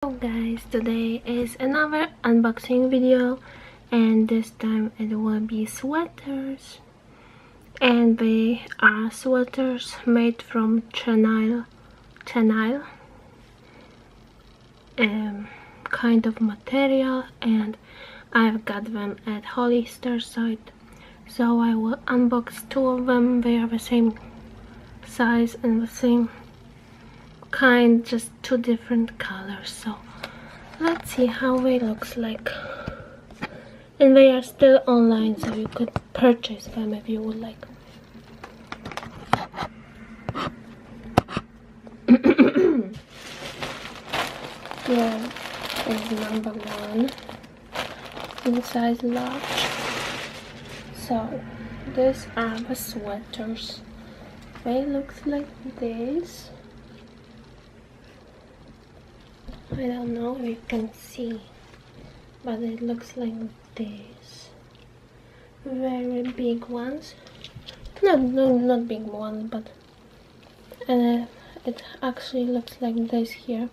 Hello guys, today is another unboxing video, and this time it will be sweaters, and they are sweaters made from Chenille kind of material, and I've got them at Hollister site, so I will unbox two of them. They are the same size and the same kind, just two different colors. So let's see how they looks like. And they are still online, so you could purchase them if you would like. Here is number one in size large. So these are the sweaters. They look like this. I don't know if you can see, but it looks like this. Very big ones. Not big ones, but it actually looks like this here.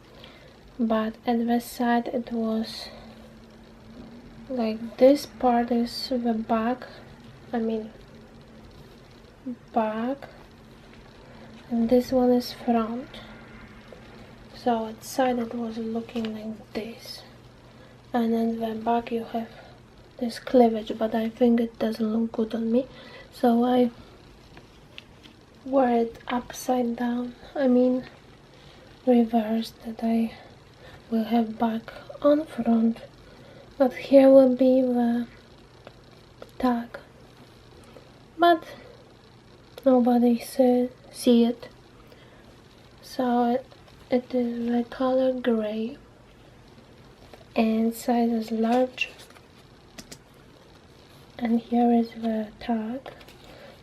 But at the side it was like this part is the back. Back, and this one is front. So outside it was looking like this, and then the back you have this cleavage, but I think it doesn't look good on me, so I wear it upside down, reverse, that I will have back on front, but here will be the tag, but nobody see it, so it is the color gray and size is large. And here is the tag,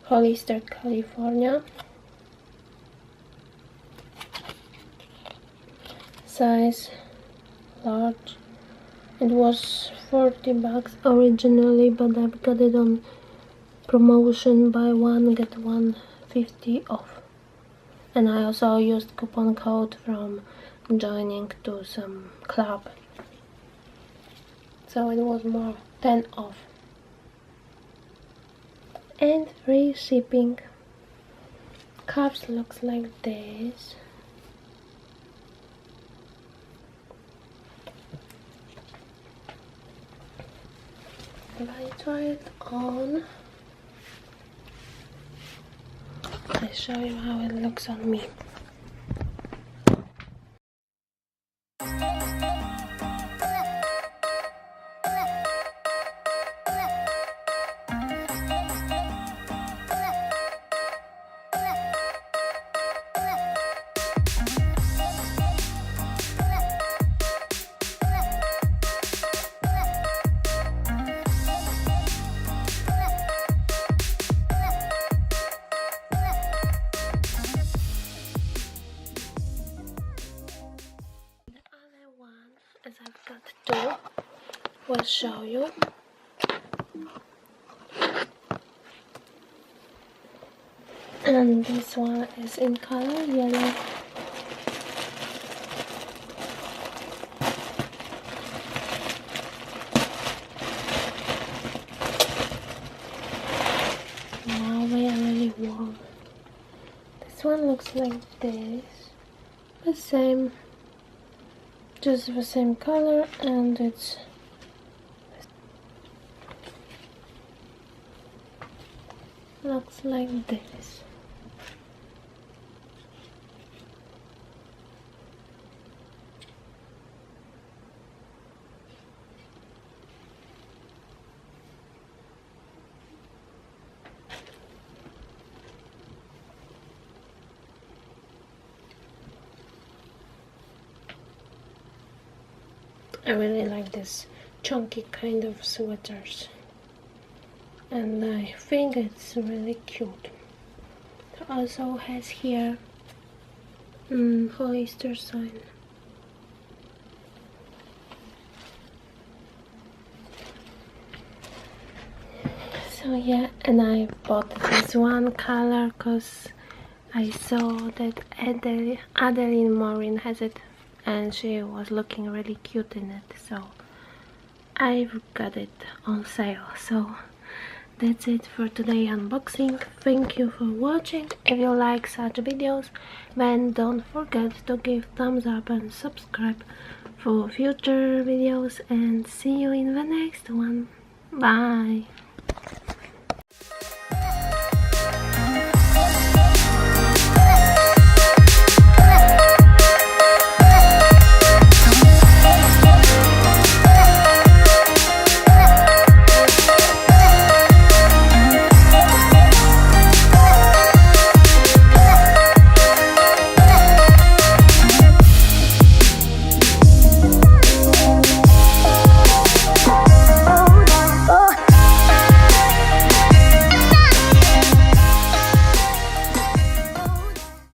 Hollister, California. Size large. It was 40 bucks originally, but I've got it on promotion, buy one get one 50 off. And I also used coupon code from joining to some club, so it was more 10 off and free shipping. Cups looks like this. If I try it on, I show you how it looks on me. As I've got two, will show you. And this one is in color yellow. Now they are really warm. This one looks like this. The same. Just the same color, and it's looks like this. I really like this chunky kind of sweaters, and I think it's really cute. It also has here Hollister sign. So yeah, and I bought this one color because I saw that Adeline Morin has it and she was looking really cute in it, so I've got it on sale. So that's it for today unboxing. Thank you for watching. If you like such videos, then don't forget to give thumbs up and subscribe for future videos, and see you in the next one. Bye.